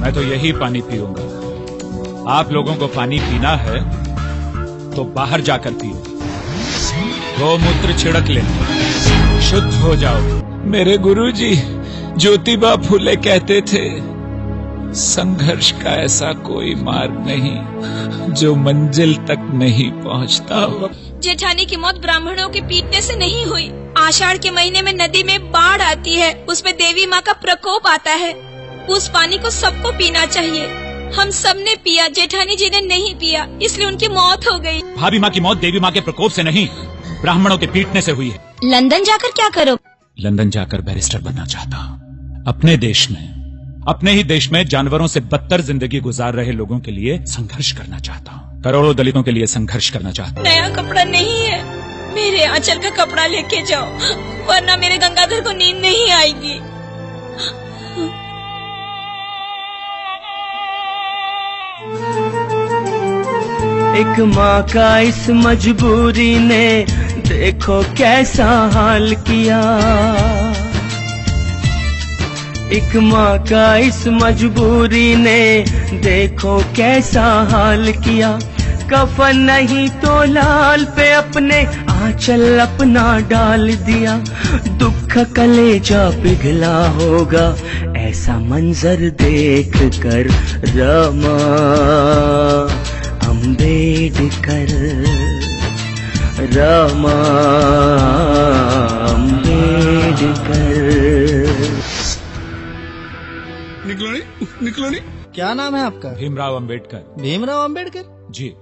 मैं तो यही पानी पीऊंगा। आप लोगों को पानी पीना है तो बाहर जाकर पियो, गोमूत्र छिड़क लेना, शुद्ध हो जाओ। मेरे गुरुजी ज्योतिबा फुले कहते थे, संघर्ष का ऐसा कोई मार्ग नहीं जो मंजिल तक नहीं पहुंचता। जेठानी की मौत ब्राह्मणों के पीटने से नहीं हुई। आषाढ़ के महीने में नदी में बाढ़ आती है, उसमें देवी माँ का प्रकोप आता है। उस पानी को सबको पीना चाहिए। हम सबने पिया, जेठानी जी ने नहीं पिया, इसलिए उनकी मौत हो गई। भाभी माँ की मौत देवी माँ के प्रकोप से नहीं, ब्राह्मणों के पीटने से हुई है। लंदन जाकर क्या करो? लंदन जाकर बैरिस्टर बनना चाहता हूँ। अपने देश में, अपने ही देश में जानवरों से बदतर जिंदगी गुजार रहे लोगों के लिए संघर्ष करना चाहता हूँ। करोड़ों दलितों के लिए संघर्ष करना चाहता हूँ। नया कपड़ा नहीं है, मेरे आंचल का कपड़ा लेके जाओ, वरना मेरे गंगाधर को नींद नहीं आएगी। एक माँ का इस मजबूरी ने देखो कैसा हाल किया। एक माँ का इस मजबूरी ने देखो कैसा हाल किया। कफन नहीं तो लाल पे अपने आंचल अपना डाल दिया। दुख कलेजा पिघला होगा ऐसा मंजर देख कर रमा अम्बेडकर, रमा अम्बेडकर। निकलो नहीं। क्या नाम है आपका? भीमराव अम्बेडकर। भीमराव अम्बेडकर जी।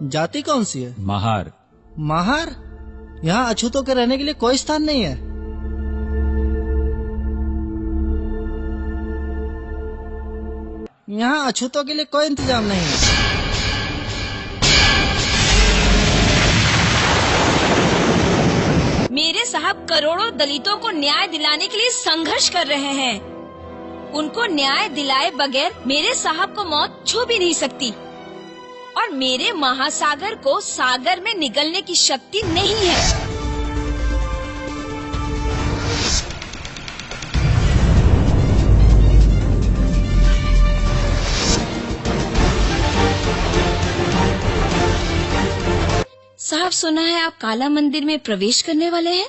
जाति कौन सी है? महार। महार? यहाँ अछूतों के रहने के लिए कोई स्थान नहीं है। यहाँ अछूतों के लिए कोई इंतजाम नहीं है। मेरे साहब करोड़ों दलितों को न्याय दिलाने के लिए संघर्ष कर रहे हैं। उनको न्याय दिलाए बगैर मेरे साहब को मौत छू भी नहीं सकती, और मेरे महासागर को सागर में निगलने की शक्ति नहीं है। साहब, सुना है आप काला मंदिर में प्रवेश करने वाले हैं?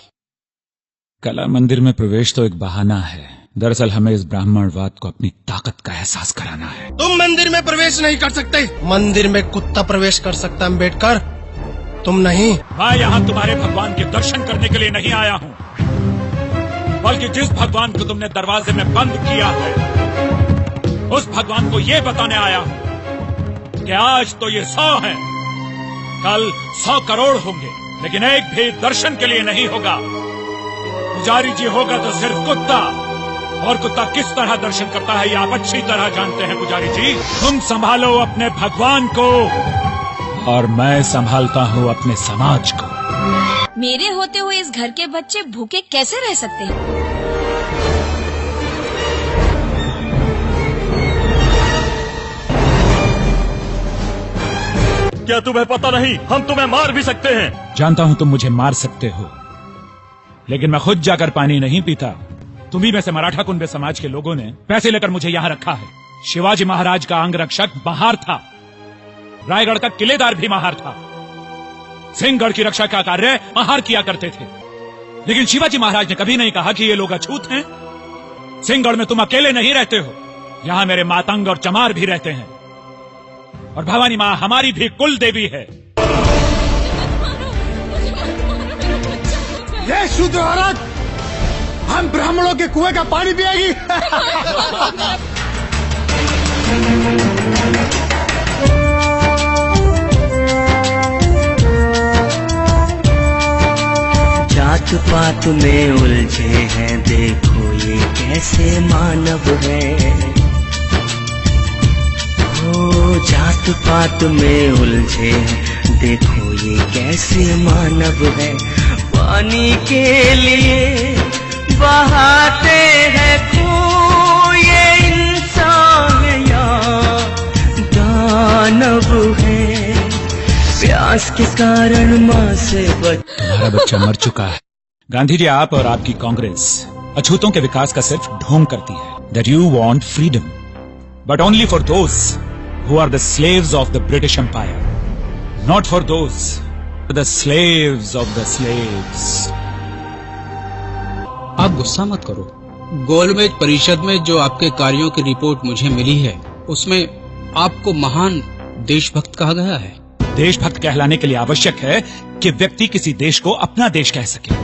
कला मंदिर में प्रवेश तो एक बहाना है। दरअसल हमें इस ब्राह्मणवाद को अपनी ताकत का एहसास कराना है। तुम मंदिर में प्रवेश नहीं कर सकते। मंदिर में कुत्ता प्रवेश कर सकता है अम्बेडकर, तुम नहीं। मैं यहाँ तुम्हारे भगवान के दर्शन करने के लिए नहीं आया हूँ, बल्कि जिस भगवान को तुमने दरवाजे में बंद किया है, उस भगवान को ये बताने आया हूँ कि आज तो ये 100 है, कल 100 करोड़ होंगे, लेकिन एक भी दर्शन के लिए नहीं होगा। पुजारी जी होगा तो सिर्फ कुत्ता, और कुत्ता किस तरह दर्शन करता है ये आप अच्छी तरह जानते हैं। पुजारी जी, तुम संभालो अपने भगवान को और मैं संभालता हूँ अपने समाज को। मेरे होते हुए इस घर के बच्चे भूखे कैसे रह सकते हैं? क्या तुम्हें पता नहीं, हम तुम्हें मार भी सकते हैं। जानता हूँ तुम मुझे मार सकते हो, लेकिन मैं खुद जाकर पानी नहीं पीता। तुम्ही में से मराठा कुंबे समाज के लोगों ने पैसे लेकर मुझे यहाँ रखा है। शिवाजी महाराज का अंगरक्षक महार था, रायगढ़ का किलेदार भी महार था, सिंहगढ़ की रक्षा का कार्य महार किया करते थे। लेकिन शिवाजी महाराज ने कभी नहीं कहा कि ये लोग अछूत हैं। सिंहगढ़ में तुम अकेले नहीं रहते हो, यहाँ मेरे मातंग और चमार भी रहते हैं, और भवानी माँ हमारी भी कुल देवी है। ये शूद्र औरत हम ब्राह्मणों के कुएं का पानी पिएगी। जात पात में उलझे हैं, देखो ये कैसे मानव है। ओ जात पात में उलझे हैं, देखो ये कैसे मानव है। पानी के लिए बहाते हैं खून, ये इंसान या दानव है। प्यास के कारण माँ से तुम्हारा बच्चा मर चुका है। गांधी जी, आप और आपकी कांग्रेस अछूतों के विकास का सिर्फ ढोंग करती है। That you want freedom, but only for those who are the slaves of the British Empire, not for those who are the slaves of the slaves. आप गुस्सा मत करो। गोलमेज परिषद में जो आपके कार्यों की रिपोर्ट मुझे मिली है, उसमें आपको महान देशभक्त कहा गया है। देशभक्त कहलाने के लिए आवश्यक है कि व्यक्ति किसी देश को अपना देश कह सके।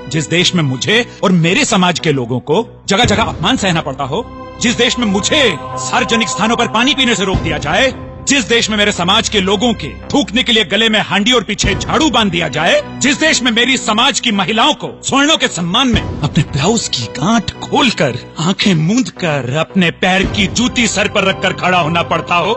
जिस देश में मुझे और मेरे समाज के लोगों को जगह जगह अपमान सहना पड़ता हो, जिस देश में मुझे सार्वजनिक स्थानों पर पानी पीने से रोक दिया जाए, जिस देश में मेरे समाज के लोगों के थूकने के लिए गले में हांडी और पीछे झाड़ू बांध दिया जाए, जिस देश में मेरी समाज की महिलाओं को स्वर्णों के सम्मान में अपने ब्लाउज की गांठ खोलकर आंखें मूंद कर अपने पैर की जूती सर पर रखकर खड़ा होना पड़ता हो,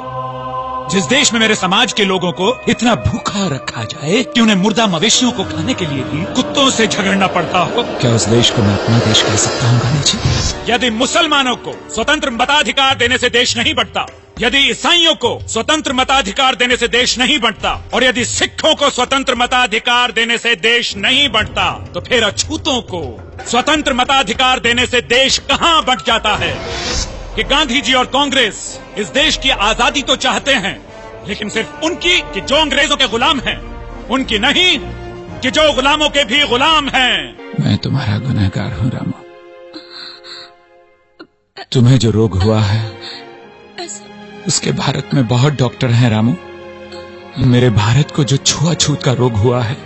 जिस देश में मेरे समाज के लोगों को इतना भूखा रखा जाए कि उन्हें मुर्दा मवेशियों को खाने के लिए भी कुत्तों से झगड़ना पड़ता हो, क्या उस देश को मैं अपना देश कह सकता हूँ गांधी जी? यदि मुसलमानों को स्वतंत्र मताधिकार देने से देश नहीं बढ़ता, यदि ईसाइयों को स्वतंत्र मताधिकार देने से देश नहीं बढ़ता, और यदि सिखों को स्वतंत्र मताधिकार देने से देश नहीं बढ़ता, तो फिर अछूतों को स्वतंत्र मताधिकार देने से देश कहाँ बढ़ जाता है? कि गांधी जी और कांग्रेस इस देश की आजादी तो चाहते हैं, लेकिन सिर्फ उनकी कि जो अंग्रेजों के गुलाम हैं, उनकी नहीं कि जो गुलामों के भी गुलाम हैं। मैं तुम्हारा गुनहगार हूँ रामू। तुम्हें जो रोग हुआ है उसके भारत में बहुत डॉक्टर हैं रामू। मेरे भारत को जो छुआछूत का रोग हुआ है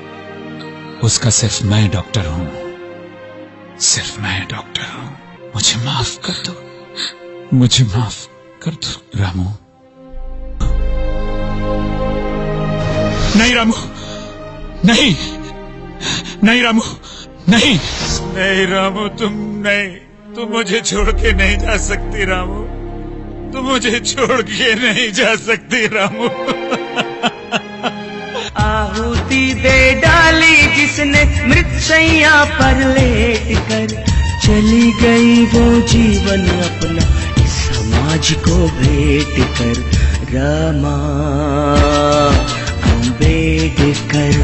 उसका सिर्फ मैं डॉक्टर हूँ, सिर्फ मैं डॉक्टर हूँ। मुझे माफ कर दो, मुझे माफ कर दो रामू। नहीं रामू, नहीं, नहीं रामू, नहीं, नहीं रामू, तुम मुझे छोड़ के नहीं जा सकती रामू, तुम मुझे छोड़ के नहीं जा सकती रामू। आहुति दे डाली जिसने मृतशैया पर लेट कर, चली गई वो जीवन अपना समाज को भेंट कर। रमा अम्बेडकर।